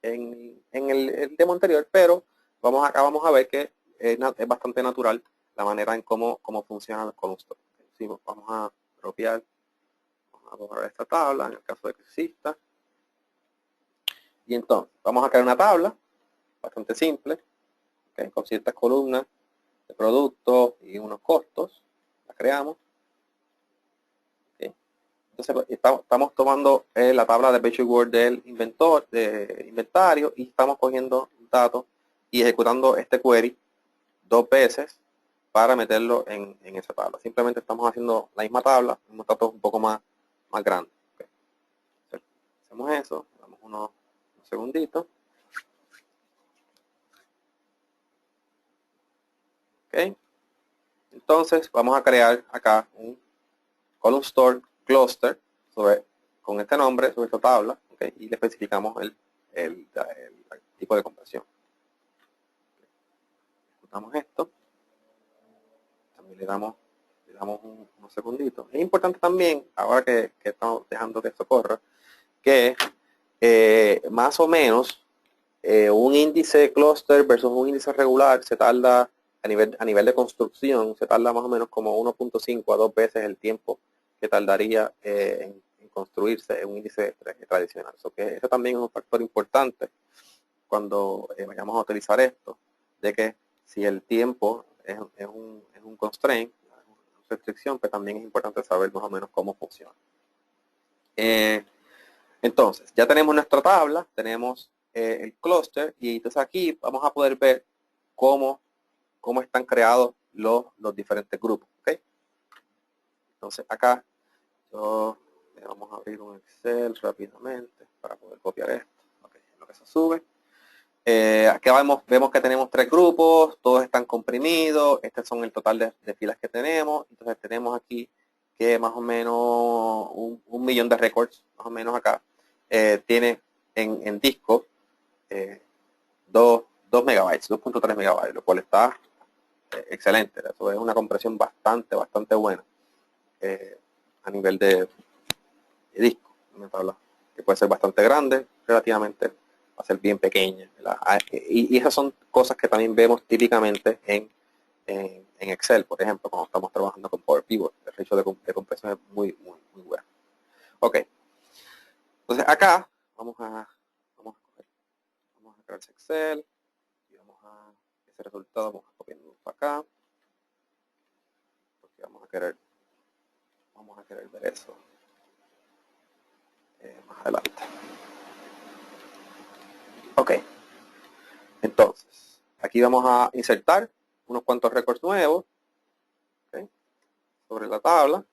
el demo anterior, pero acá vamos a ver que es bastante natural la manera en cómo funcionan los column stores. ¿Sí? Vamos a copiar, vamos a borrar esta tabla en el caso de que exista. Y entonces vamos a crear una tabla bastante simple, ¿okay? Con ciertas columnas de productos y unos costos. La creamos. ¿Okay? Entonces estamos tomando la tabla de Vector Works del inventario y estamos cogiendo datos y ejecutando este query 2 veces para meterlo en esa tabla. Simplemente estamos haciendo la misma tabla, unos datos un poco más grandes. ¿Okay? Entonces, hacemos eso, damos unos segunditos. ¿Okay? Entonces vamos a crear acá un column store cluster con este nombre sobre esta tabla, ¿okay? Y le especificamos el tipo de compresión. Ejecutamos esto. También le damos unos segunditos. Es importante también, ahora que estamos dejando que esto corra, que más o menos un índice cluster versus un índice regular se tarda a nivel de construcción se tarda más o menos como 1.5 a 2 veces el tiempo que tardaría en construirse un índice tradicional. Que eso también es un factor importante cuando vayamos a utilizar esto, de que si el tiempo es un constraint, una restricción, pues también es importante saber más o menos cómo funciona. Entonces, ya tenemos nuestra tabla, tenemos el clúster, y entonces aquí vamos a poder ver cómo están creados los diferentes grupos. ¿Okay? Entonces acá vamos a abrir un Excel rápidamente para poder copiar esto. Okay, lo que se sube. Aquí vemos que tenemos 3 grupos, todos están comprimidos, estos son el total de filas que tenemos. Entonces tenemos aquí que más o menos un millón de récords, más o menos acá. Tiene en disco 2 megabytes, 2.3 megabytes, lo cual está excelente. Eso es una compresión bastante buena a nivel de disco, una tabla que puede ser bastante grande, relativamente va a ser bien pequeña, y esas son cosas que también vemos típicamente en Excel, por ejemplo, cuando estamos trabajando con Power Pivot. El ratio de compresión es muy bueno. Ok, entonces acá vamos a crear ese Excel y vamos a ese resultado, vamos a copiarlo para acá, porque vamos a querer ver eso más adelante. Ok, entonces aquí vamos a insertar unos cuantos récords nuevos, ¿okay?, sobre la tabla.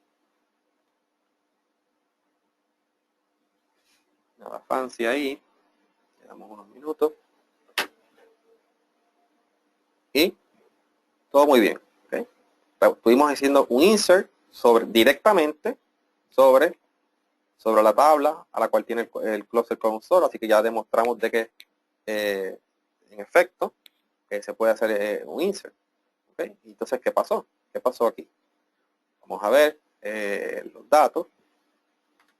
Nada fancy ahí, le damos unos minutos y todo muy bien. ¿Okay? Estuvimos haciendo un insert directamente sobre la tabla a la cual tiene el closer console, así que ya demostramos de que en efecto se puede hacer un insert. ¿Okay? Entonces, ¿qué pasó? ¿Qué pasó aquí? Vamos a ver los datos.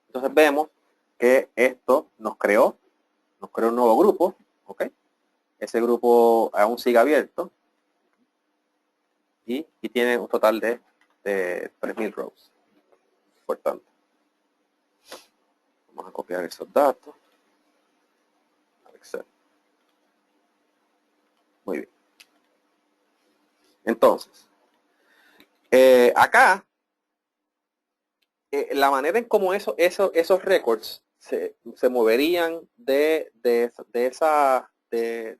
Entonces vemos que esto nos creó un nuevo grupo. ¿Ok? Ese grupo aún sigue abierto y tiene un total de 3.000 rows. Importante. Vamos a copiar esos datos. Excel. Muy bien. Entonces, acá, la manera en cómo esos records se moverían de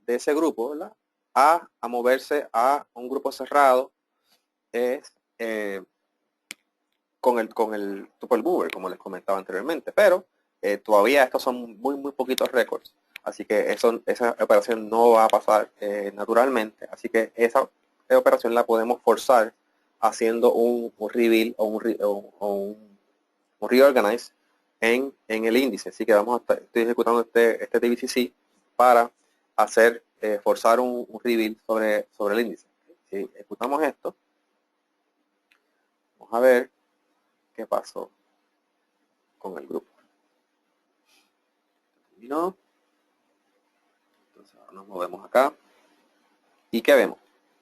ese grupo, ¿verdad?, a moverse a un grupo cerrado es con el tuple mover, como les comentaba anteriormente, pero todavía estos son muy poquitos récords, así que esa operación no va a pasar naturalmente, así que esa operación la podemos forzar haciendo un reveal o un reorganize en el índice. Así que estoy ejecutando este DBCC para hacer forzar un reveal sobre el índice. Si ejecutamos esto, vamos a ver qué pasó con el grupo. Terminó. Entonces ahora nos movemos acá. ¿Y qué vemos?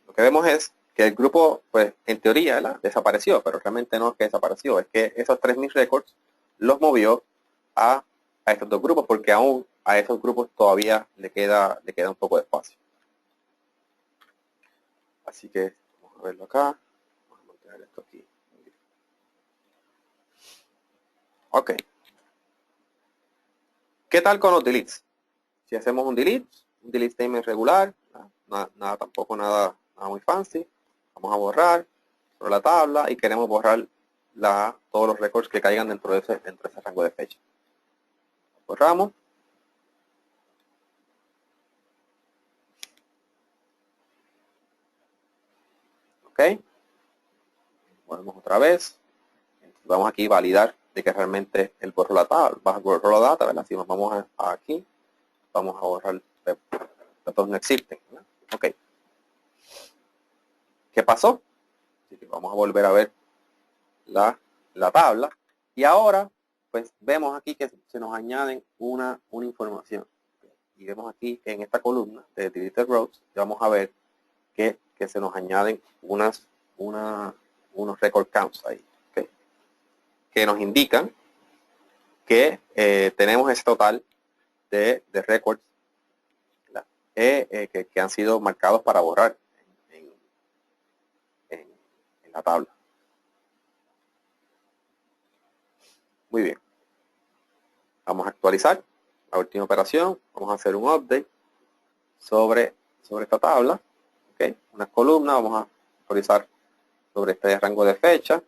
Lo que vemos es que el grupo, pues en teoría, ¿verdad?, desapareció, pero realmente no es que desapareció, es que esos 3.000 récords los movió a estos dos grupos, porque aún a esos grupos todavía le queda un poco de espacio. Así que vamos a verlo acá. Vamos a mantener esto aquí. Ok. ¿Qué tal con los deletes? Si hacemos un delete statement regular, nada muy fancy, vamos a borrar sobre la tabla y queremos borrar todos los récords que caigan dentro de ese rango de fecha. Borramos. Ok. Volvemos otra vez. Vamos aquí a validar de que realmente él borró la data, ¿verdad? Si nos vamos aquí, vamos a borrar datos no existen, ¿verdad? Ok. ¿Qué pasó? Así que vamos a volver a ver la tabla y ahora pues vemos aquí que se nos añaden una información y vemos aquí que en esta columna de deleted rows vamos a ver que que se nos añaden unos record counts ahí, ¿okay? Que nos indican que tenemos ese total de records que han sido marcados para borrar en la tabla. Muy bien. Vamos a actualizar la última operación. Vamos a hacer un update sobre esta tabla. ¿Okay? Unas columnas. Vamos a actualizar sobre este rango de fecha.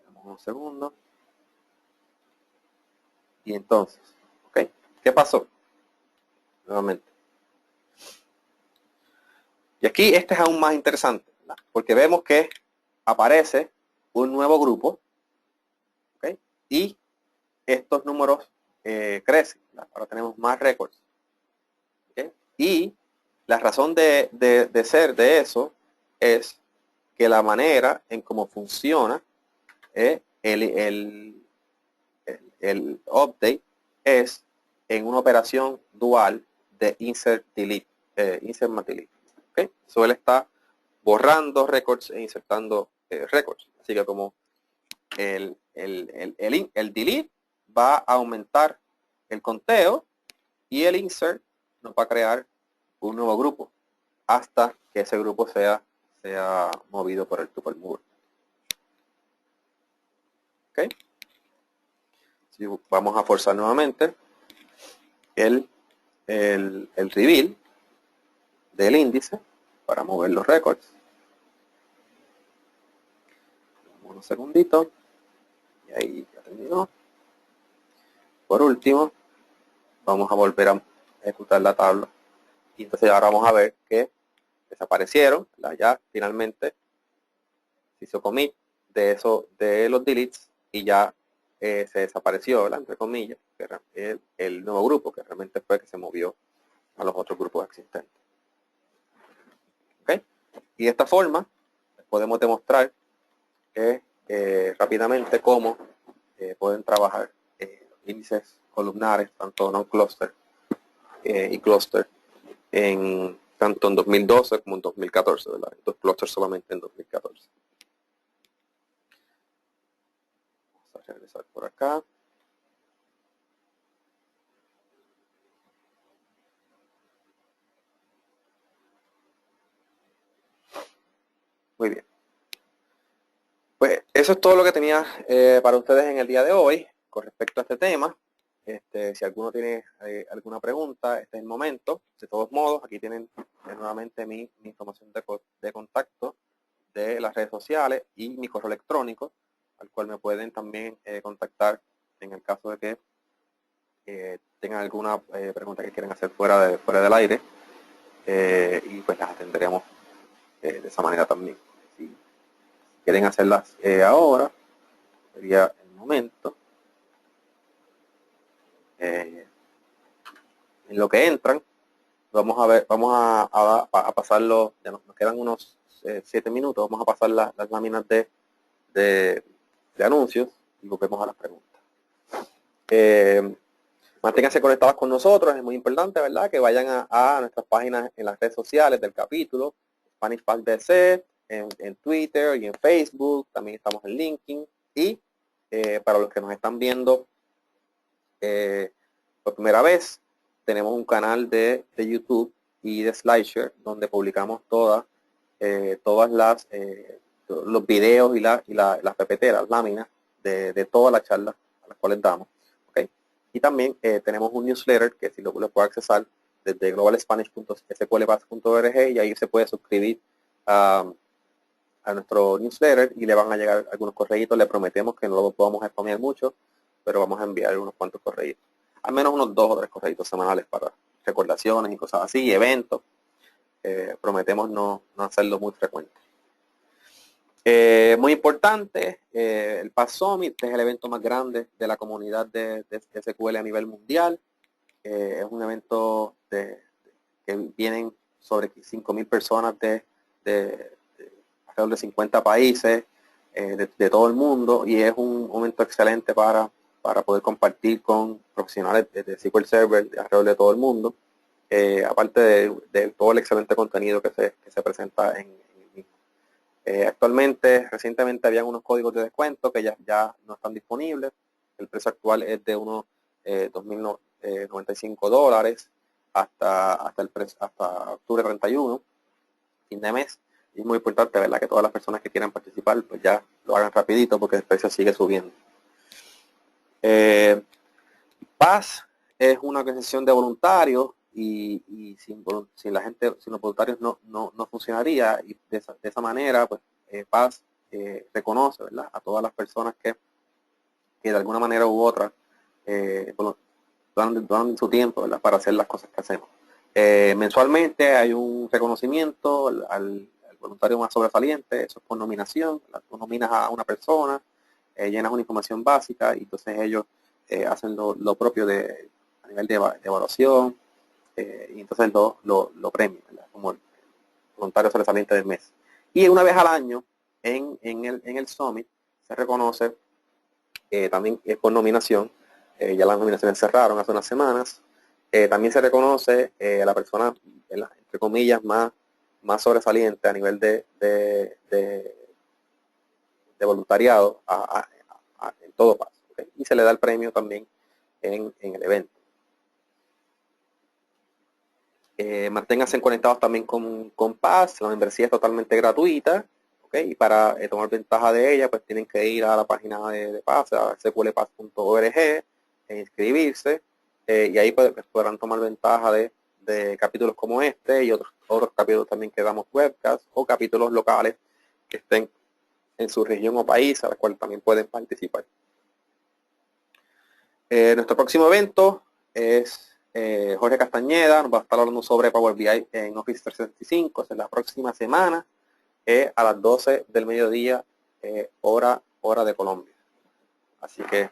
Damos un segundo. Y entonces, ¿okay? ¿Qué pasó? Nuevamente. Y aquí este es aún más interesante, ¿verdad? Porque vemos que aparece un nuevo grupo, ¿okay? Y estos números crecen, ¿verdad? Ahora tenemos más récords, ¿okay? Y la razón de ser de eso es que la manera en cómo funciona el update es en una operación dual de insert delete, insert más delete. ¿Okay? So él está borrando records e insertando records. Así que como el delete va a aumentar el conteo y el insert nos va a crear un nuevo grupo hasta que ese grupo sea movido por el tuple mover. ¿Okay? Si vamos a forzar nuevamente el reveal del índice para mover los records. Unos segunditos. Y ahí ya terminó. Por último, vamos a volver a ejecutar la tabla. Y entonces ahora vamos a ver que desaparecieron. Ya finalmente se hizo commit de los deletes y ya se desapareció, ¿verdad? Entre comillas, que era el nuevo grupo, que realmente fue que se movió a los otros grupos existentes. ¿Okay? Y de esta forma podemos demostrar rápidamente cómo pueden trabajar índices columnares, tanto non-cluster y cluster, tanto en 2012 como en 2014, ¿verdad? Estos clusters solamente en 2014. Vamos a regresar por acá. Muy bien. Pues eso es todo lo que tenía para ustedes en el día de hoy con respecto a este tema. Si alguno tiene alguna pregunta, este es el momento. De todos modos, aquí tienen nuevamente mi información de contacto de las redes sociales y mi correo electrónico, al cual me pueden también contactar en el caso de que tengan alguna pregunta que quieran hacer fuera del aire, y pues las atenderemos de esa manera también. Si quieren hacerlas ahora, sería el momento. En lo que entran, vamos a pasarlo, ya nos quedan unos 7 minutos, vamos a pasar las láminas de anuncios y volvemos a las preguntas. Manténganse conectados con nosotros, es muy importante, ¿verdad? Que vayan a nuestras páginas en las redes sociales del capítulo, Spanish Pack BC, en Twitter y en Facebook, también estamos en LinkedIn, y para los que nos están viendo por primera vez, tenemos un canal de YouTube y de SlideShare donde publicamos todos los videos y las PPT, las láminas de todas las charlas a las cuales damos. ¿Okay? Y también tenemos un newsletter que si lo puede accesar desde globalspanish.sqlbase.org, y ahí se puede suscribir a nuestro newsletter y le van a llegar algunos correitos. Le prometemos que no lo podamos spamear mucho, pero vamos a enviar unos cuantos correitos. Al menos unos 2 o 3 correitos semanales para recordaciones y cosas así, y eventos. Prometemos no hacerlo muy frecuente. Muy importante, el PAS Summit es el evento más grande de la comunidad de SQL a nivel mundial. Es un evento que vienen sobre 5.000 personas de alrededor de 50 países, de todo el mundo, y es un momento excelente para poder compartir con profesionales de SQL Server de alrededor de todo el mundo. aparte de todo el excelente contenido que se presenta en el mismo. Recientemente habían unos códigos de descuento que ya no están disponibles. El precio actual es de unos $2.095 hasta octubre 31, fin de mes. Y es muy importante, ¿verdad?, que todas las personas que quieran participar pues ya lo hagan rapidito porque el precio sigue subiendo. PAS es una organización de voluntarios y sin la gente, sin los voluntarios no funcionaría, y de esa manera pues PAS reconoce, ¿verdad?, a todas las personas que de alguna manera u otra dan su tiempo, ¿verdad?, para hacer las cosas que hacemos. Mensualmente hay un reconocimiento al voluntario más sobresaliente. Eso es por nominación. Tú nominas a una persona, llenas una información básica y entonces ellos hacen lo propio a nivel de evaluación, y entonces lo premian, ¿verdad?, como el voluntario sobresaliente del mes. Y una vez al año en el Summit se reconoce, también es por nominación. Ya las nominaciones cerraron hace unas semanas. También se reconoce a la persona, entre comillas, más sobresaliente a nivel de voluntariado en todo paso, ¿okay? Y se le da el premio también en el evento. Manténganse conectados también con PAS. La membresía es totalmente gratuita, ¿okay? Y para tomar ventaja de ella, pues tienen que ir a la página de PAS, a sqlpass.org, inscribirse, y ahí podrán tomar ventaja de capítulos como este y otros capítulos también que damos webcast, o capítulos locales que estén en su región o país, a los cuales también pueden participar. Nuestro próximo evento es Jorge Castañeda. Nos va a estar hablando sobre Power BI en Office 365. Es en la próxima semana, a las 12 del mediodía, hora de Colombia. Así que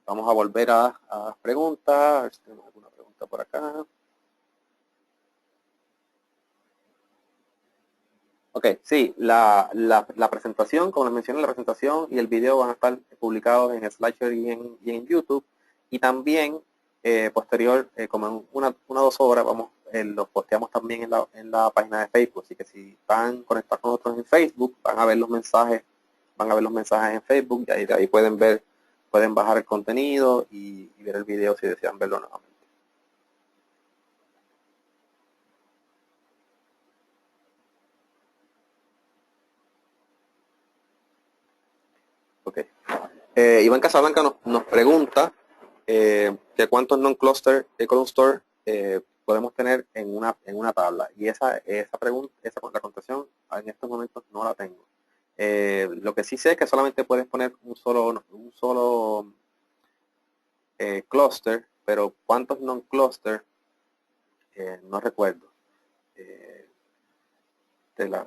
vamos a volver a las preguntas. A ver si tenemos alguna pregunta por acá. Ok, sí, la presentación, como les mencioné, la presentación y el video van a estar publicados en Slideshare y en YouTube. Y también, posterior, como en una o 2 horas, los posteamos también en la página de Facebook. Así que si están conectados con nosotros en Facebook, van a ver los mensajes en Facebook, y de ahí pueden bajar el contenido y ver el video si desean verlo nuevamente. Ok. Iván Casablanca nos pregunta que cuántos non-cluster column store podemos tener en una tabla. Y esa pregunta, la contestación en estos momentos no la tengo. Lo que sí sé es que solamente puedes poner un solo cluster, pero cuántos non-cluster no recuerdo.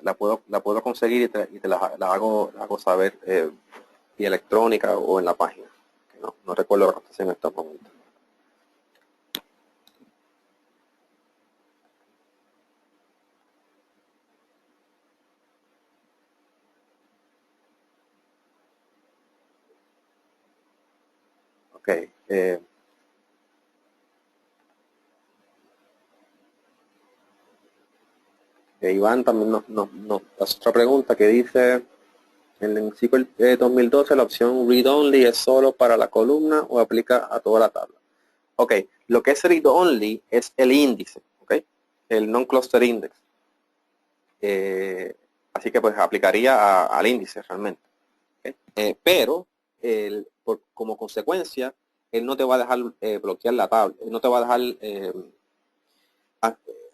La puedo conseguir y te la hago saber vía electrónica o en la página. No recuerdo la contestación en estos momentos. Ok. Iván también nos hace otra pregunta que dice: en el SQL 2012 la opción read only es solo para la columna o aplica a toda la tabla. Ok, lo que es read only es el índice, ok, el non-cluster index. Así que pues aplicaría al índice realmente. ¿Okay? Pero como consecuencia, él no te va a dejar bloquear la tabla, no te va a dejar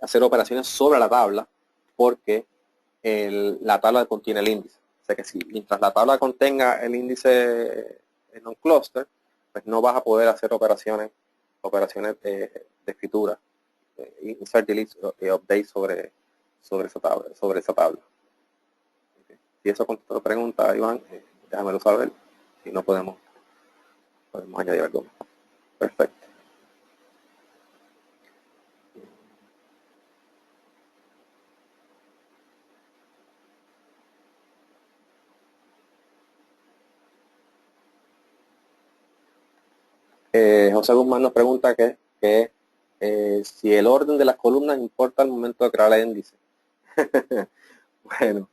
hacer operaciones sobre la tabla, porque la tabla contiene el índice. O sea que mientras la tabla contenga el índice en un cluster, pues no vas a poder hacer operaciones de escritura, insert, delete y update sobre esa tabla. Okay. Si eso contesta tu pregunta, Iván, déjamelo saber. Si no, podemos añadir algo más. Perfecto. José Guzmán nos pregunta qué si el orden de las columnas importa al momento de crear el índice. Bueno,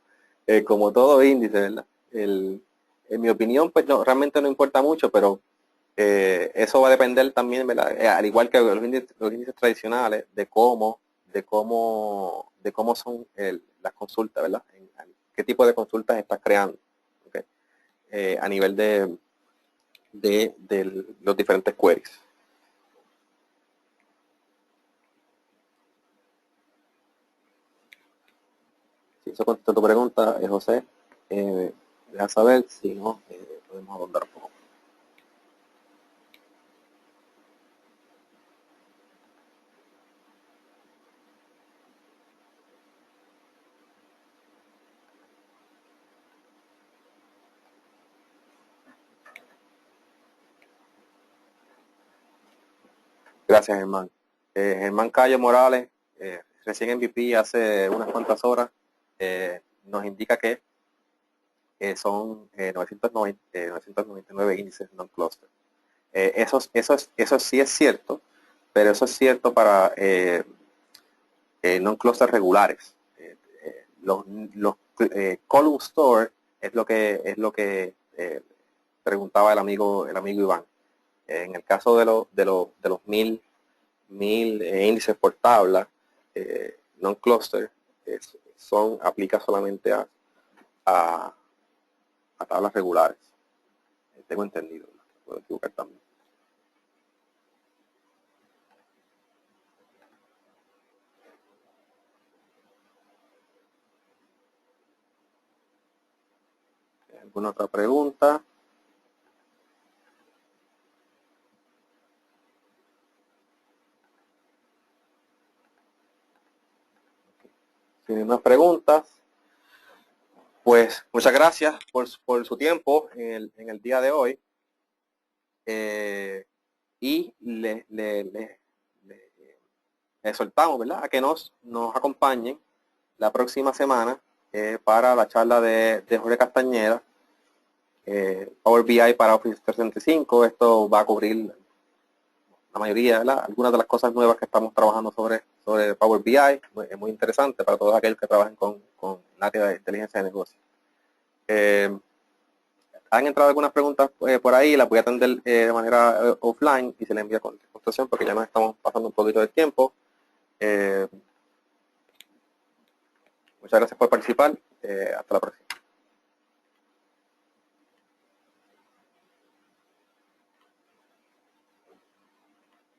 como todo índice, ¿verdad? En mi opinión, pues no, realmente no importa mucho, pero eso va a depender también, ¿verdad? Al igual que los índices tradicionales, de cómo son las consultas, ¿verdad? ¿Qué tipo de consultas estás creando? ¿Okay? A nivel de los diferentes queries. Si eso contesta tu pregunta, José, deja saber, si no, podemos abundar un poco. Gracias, Germán. Germán Cayo Morales, recién MVP hace unas cuantas horas, nos indica que son 999 índices non-cluster. Eso sí es cierto, pero eso es cierto para non-cluster regulares. Los column store es lo que preguntaba el amigo Iván. En el caso de los mil índices por tabla, non-cluster aplica solamente a tablas regulares. Tengo entendido, puedo equivocar también. ¿Alguna otra pregunta? Sin más preguntas, pues muchas gracias por su tiempo en el día de hoy. Y le soltamos, ¿verdad?, a que nos acompañen la próxima semana para la charla de Jorge Castañeda, Power BI para Office 365. Esto va a cubrir la mayoría, ¿verdad?, algunas de las cosas nuevas que estamos trabajando sobre Power BI. Es muy interesante para todos aquellos que trabajen con el área de inteligencia de negocio. Han entrado algunas preguntas por ahí, las voy a atender de manera offline y se le envía contestación porque ya nos estamos pasando un poquito de tiempo. Muchas gracias por participar. Hasta la próxima.